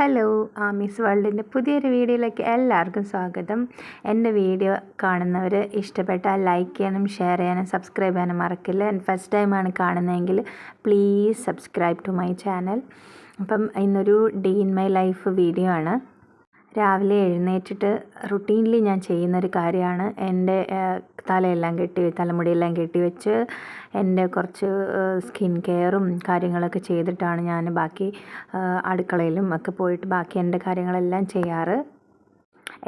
Hello, Ami's വേൾഡിൻ്റെ പുതിയൊരു വീഡിയോയിലേക്ക് എല്ലാവർക്കും സ്വാഗതം. എൻ്റെ വീഡിയോ കാണുന്നവർ ഇഷ്ടപ്പെട്ടാൽ ലൈക്ക് ചെയ്യാനും ഷെയർ ചെയ്യാനും സബ്സ്ക്രൈബ് ചെയ്യാനും മറക്കില്ല. ഫസ്റ്റ് ടൈമാണ് കാണുന്നതെങ്കിൽ please subscribe to my channel. അപ്പം ഇന്നൊരു day in my life video ആണ്. രാവിലെ എഴുന്നേറ്റിട്ട് റുട്ടീൻലി ഞാൻ ചെയ്യുന്നൊരു കാര്യമാണ് എൻ്റെ തലമുടിയെല്ലാം കെട്ടി വെച്ച് എൻ്റെ കുറച്ച് സ്കിൻ കെയറും കാര്യങ്ങളൊക്കെ ചെയ്തിട്ടാണ് ഞാൻ ബാക്കി അടുക്കളയിലും ഒക്കെ പോയിട്ട് ബാക്കി എൻ്റെ കാര്യങ്ങളെല്ലാം ചെയ്യാറ്.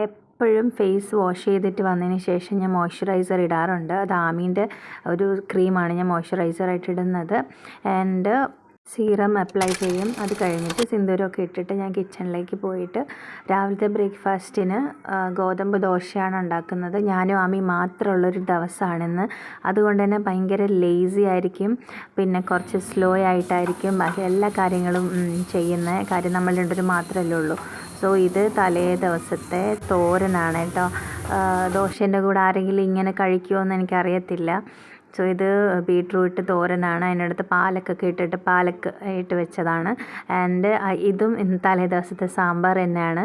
എപ്പോഴും ഫേസ് വാഷ് ചെയ്തിട്ട് വന്നതിന് ശേഷം ഞാൻ മോയ്സ്ചറൈസർ ഇടാറുണ്ട്. അത് ആമീൻ്റെ ഒരു ക്രീമാണ് ഞാൻ മോയ്സ്ചറൈസറായിട്ട് ഇടുന്നത്. ആൻഡ് സീറം അപ്ലൈ ചെയ്യും. അത് കഴിഞ്ഞിട്ട് സിന്ദൂരമൊക്കെ ഇട്ടിട്ട് ഞാൻ കിച്ചണിലേക്ക് പോയിട്ട് രാവിലത്തെ ബ്രേക്ക്ഫാസ്റ്റിന് ഗോതമ്പ് ദോശയാണ് ഉണ്ടാക്കുന്നത്. ഞാനും ആമി മാത്രമുള്ളൊരു ദിവസമാണിന്ന്. അതുകൊണ്ട് തന്നെ ഭയങ്കര ലേസി ആയിരിക്കും, പിന്നെ കുറച്ച് സ്ലോ ആയിട്ടായിരിക്കും ബാക്കി എല്ലാ കാര്യങ്ങളും ചെയ്യുന്ന കാര്യം. നമ്മൾ രണ്ടുപേരും മാത്രമല്ലേ ഉള്ളൂ. സോ ഇത് തലേ ദിവസത്തെ തോരനാണ് കേട്ടോ. ദോശേൻ്റെ കൂടെ ആരെങ്കിലും ഇങ്ങനെ കഴിക്കുമോ എന്ന് എനിക്കറിയത്തില്ല. സോ ഇത് ബീട്രൂട്ട് തോരനാണ്. അതിനടുത്ത് പാലക്കൊക്കെ ഇട്ട് വെച്ചതാണ്. ആൻഡ് ഇതും തലേ ദിവസത്തെ സാമ്പാർ തന്നെയാണ്.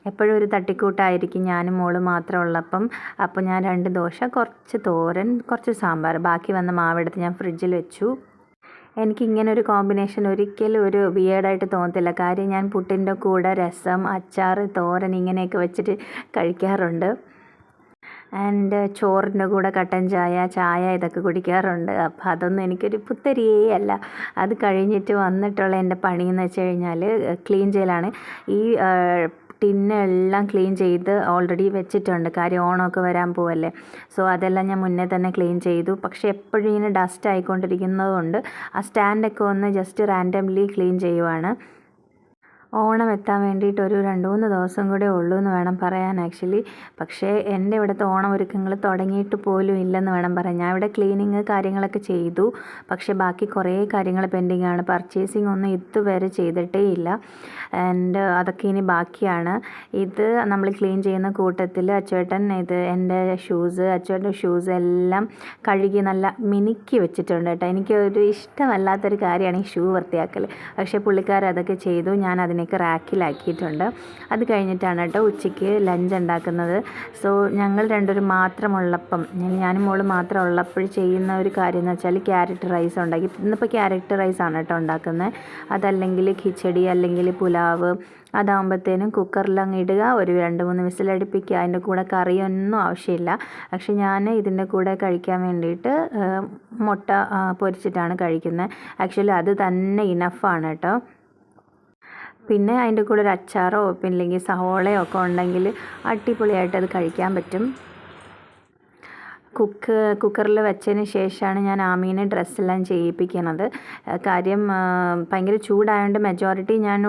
എപ്പോഴും ഒരു തട്ടിക്കൂട്ടായിരിക്കും. ഞാനും മോളും മാത്രം ഉള്ളപ്പം അപ്പോൾ ഞാൻ 2 ദോശ, കുറച്ച് തോരൻ, കുറച്ച് സാമ്പാർ, ബാക്കി വന്ന മാവെടുത്ത് ഞാൻ ഫ്രിഡ്ജിൽ വെച്ചു. എനിക്കിങ്ങനെ ഒരു കോമ്പിനേഷൻ ഒരിക്കലും ഒരു വിയേർഡായിട്ട് തോന്നത്തില്ല. കാര്യം ഞാൻ പുട്ടിൻ്റെ കൂടെ രസം, അച്ചാർ, തോരൻ ഇങ്ങനെയൊക്കെ വെച്ചിട്ട് കഴിക്കാറുണ്ട്. ആൻഡ് ചോറിൻ്റെ കൂടെ കട്ടൻ ചായ ഇതൊക്കെ കുടിക്കാറുണ്ട്. അപ്പോൾ അതൊന്നും എനിക്കൊരു പുത്തരിയേ അല്ല. അത് കഴിഞ്ഞിട്ട് വന്നിട്ടുള്ള എൻ്റെ പണിയെന്ന് വെച്ച് കഴിഞ്ഞാൽ ക്ലീൻ ചെയ്യലാണ്. ഈ ടിന്നെല്ലാം ക്ലീൻ ചെയ്ത് ഓൾറെഡി വെച്ചിട്ടുണ്ട്. കാര്യം ഓണമൊക്കെ വരാൻ പോവല്ലേ. സോ അതെല്ലാം ഞാൻ മുന്നേ തന്നെ ക്ലീൻ ചെയ്തു. പക്ഷേ എപ്പോഴും ഇങ്ങനെ ഡസ്റ്റ് ആയിക്കൊണ്ടിരിക്കുന്നതുകൊണ്ട് ആ സ്റ്റാൻഡൊക്കെ ഒന്ന് ജസ്റ്റ് റാൻഡംലി ക്ലീൻ ചെയ്യുവാണ്. ഓണം എത്താൻ വേണ്ടിയിട്ട് ഒരു 2-3 ദിവസം കൂടെ ഉള്ളൂ എന്ന് വേണം പറയാൻ ആക്ച്വലി. പക്ഷേ എൻ്റെ ഇവിടുത്തെ ഓണം ഒരുക്കങ്ങൾ തുടങ്ങിയിട്ട് പോലും ഇല്ലെന്ന് വേണം പറയാൻ. ഞാൻ ഇവിടെ ക്ലീനിങ് കാര്യങ്ങളൊക്കെ ചെയ്തു, പക്ഷേ ബാക്കി കുറേ കാര്യങ്ങൾ പെൻഡിങ് ആണ്. പർച്ചേസിങ് ഒന്നും ഇതുവരെ ചെയ്തിട്ടേ ഇല്ല. ആൻഡ് അതൊക്കെ ഇനി ബാക്കിയാണ്. ഇത് നമ്മൾ ക്ലീൻ ചെയ്യുന്ന കൂട്ടത്തിൽ അച്ചുവേട്ടൻ എൻ്റെ അച്ചുവേട്ടൻ്റെ ഷൂസ് എല്ലാം കഴുകി നല്ല മിനുക്കി വെച്ചിട്ടുണ്ട് കേട്ടോ. എനിക്കൊരു ഇഷ്ടമല്ലാത്തൊരു കാര്യമാണ് ഈ ഷൂ വൃത്തിയാക്കൽ. പക്ഷേ പുള്ളിക്കാരൻ അതൊക്കെ ചെയ്തു. ഞാൻ അതിനൊക്കെ റാക്കിലാക്കിയിട്ടുണ്ട്. അത് കഴിഞ്ഞിട്ടാണ് കേട്ടോ ഉച്ചയ്ക്ക് ലഞ്ച് ഉണ്ടാക്കുന്നത്. സോ ഞങ്ങൾ രണ്ടുപേരും മാത്രമുള്ളപ്പം, ഞാനും മോളും മാത്രം ഉള്ളപ്പോൾ ചെയ്യുന്ന ഒരു കാര്യം എന്ന് വെച്ചാൽ ക്യാരറ്റ് റൈസ് ഉണ്ടാക്കി. ഇന്നിപ്പോൾ ക്യാരറ്റ് റൈസാണ് കേട്ടോ ഉണ്ടാക്കുന്നത്. അതല്ലെങ്കിൽ ഖിച്ചടി, അല്ലെങ്കിൽ പുലാവ്. അതാകുമ്പോഴത്തേനും കുക്കറിൽ അങ്ങ് ഇടുക, ഒരു 2-3 വിസിലടുപ്പിക്കുക. അതിൻ്റെ കൂടെ കറിയൊന്നും ആവശ്യമില്ല. പക്ഷെ ഞാൻ ഇതിൻ്റെ കൂടെ കഴിക്കാൻ വേണ്ടിയിട്ട് മുട്ട പൊരിച്ചിട്ടാണ് കഴിക്കുന്നത്. ആക്ച്വലി അത് തന്നെ ഇനഫാണ് കേട്ടോ. പിന്നെ അതിൻ്റെ കൂടെ ഒരു അച്ചാറോ പിന്നെ സവോളയോ ഒക്കെ ഉണ്ടെങ്കിൽ അടിപൊളിയായിട്ട് അത് കഴിക്കാൻ പറ്റും. കുക്കറിൽ വെച്ചതിന് ശേഷമാണ് ഞാൻ ആമീനെ ഡ്രസ്സെല്ലാം ചെയ്യിപ്പിക്കുന്നത്. കാര്യം ഭയങ്കര ചൂടായതുകൊണ്ട് മെജോറിറ്റി ഞാൻ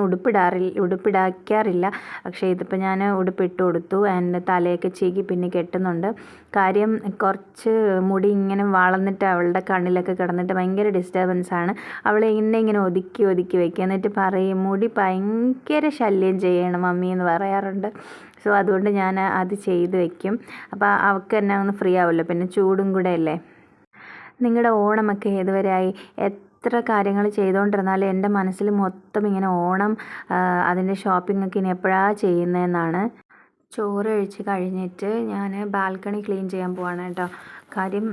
ഉടുപ്പിടാക്കാറില്ല. പക്ഷേ ഇതിപ്പോൾ ഞാൻ ഉടുപ്പിട്ട് കൊടുത്തു. ആൻഡ് തലയൊക്കെ ചീകി പിന്നെ കെട്ടുന്നുണ്ട്. കാര്യം കുറച്ച് മുടി ഇങ്ങനെ വളർന്നിട്ട് അവളുടെ കണ്ണിലൊക്കെ കിടന്നിട്ട് ഭയങ്കര ഡിസ്റ്റർബൻസാണ്. അവളെ ഇങ്ങനെ ഒതുക്കി വയ്ക്കുക. എന്നിട്ട് പറയും മുടി ഭയങ്കര ശല്യം ചെയ്യണം മമ്മി എന്ന് പറയാറുണ്ട്. സോ അതുകൊണ്ട് ഞാൻ അത് ചെയ്ത് വയ്ക്കും. അപ്പോൾ അവൾക്ക് തന്നെ ഒന്ന് ഫ്രീ ആവുമല്ലോ. പിന്നെ ചൂടും കൂടെ അല്ലേ. നിങ്ങളുടെ ഓണമൊക്കെ ഏതുവരെയായി? എത്ര കാര്യങ്ങൾ ചെയ്തുകൊണ്ടിരുന്നാലും എൻ്റെ മനസ്സിൽ മൊത്തം ഇങ്ങനെ ഓണം, അതിൻ്റെ ഷോപ്പിങ്ങൊക്കെ ഇനി എപ്പോഴാണ് ചെയ്യുന്നതെന്നാണ്. ചോറ് കഴിച്ച് കഴിഞ്ഞിട്ട് ഞാൻ ബാൽക്കണി ക്ലീൻ ചെയ്യാൻ പോവാണ് കേട്ടോ. കാര്യം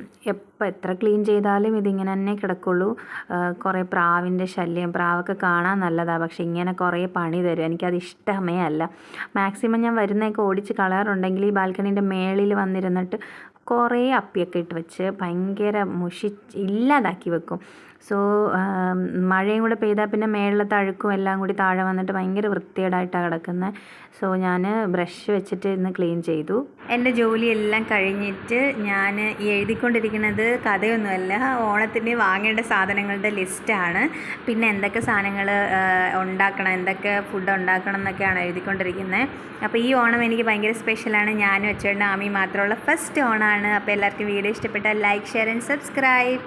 എത്ര ക്ലീൻ ചെയ്താലും ഇതിങ്ങനെ തന്നെ കിടക്കുള്ളൂ. കുറേ പ്രാവിൻ്റെ ശല്യം. പ്രാവൊക്കെ കാണാൻ നല്ലതാണ്, പക്ഷേ ഇങ്ങനെ കുറേ പണി തരും. എനിക്കത് ഇഷ്ടമേ അല്ല. മാക്സിമം ഞാൻ വരുന്നതൊക്കെ ഓടിച്ച് കളയാറുണ്ടെങ്കിൽ ഈ ബാൽക്കണീൻ്റെ മേളിൽ വന്നിരുന്നിട്ട് കുറേ അപ്പിയൊക്കെ ഇട്ട് വെച്ച് ഭയങ്കര ഇല്ലാതാക്കി വെക്കും. സോ മഴയും കൂടെ പെയ്താൽ പിന്നെ മേളിലത്തെ അഴുക്കും എല്ലാം കൂടി താഴെ വന്നിട്ട് ഭയങ്കര വൃത്തികേടായിട്ടാണ് കിടക്കുന്നത്. സോ ഞാൻ ബ്രഷ് വെച്ചിട്ട് ഇന്ന് ക്ലീൻ ചെയ്തു. എൻ്റെ ജോലിയെല്ലാം കഴിഞ്ഞിട്ട് ഞാൻ എഴുതിക്കൊണ്ടിരിക്കുന്നത് കഥയൊന്നുമല്ല, ഓണത്തിന് വാങ്ങേണ്ട സാധനങ്ങളുടെ ലിസ്റ്റാണ്. പിന്നെ എന്തൊക്കെ സാധനങ്ങൾ ഉണ്ടാക്കണം, എന്തൊക്കെ ഫുഡ് ഉണ്ടാക്കണം എന്നൊക്കെയാണ് എഴുതിക്കൊണ്ടിരിക്കുന്നത്. അപ്പോൾ ഈ ഓണം എനിക്ക് ഭയങ്കര സ്പെഷ്യലാണ്. ഞാനും അച്ഛനും ആമി മാത്രമുള്ള ഫസ്റ്റ് ഓണമാണ്. അപ്പോൾ എല്ലാവർക്കും വീഡിയോ ഇഷ്ടപ്പെട്ടാൽ ലൈക്ക്, ഷെയർ ആൻഡ് സബ്സ്ക്രൈബ്.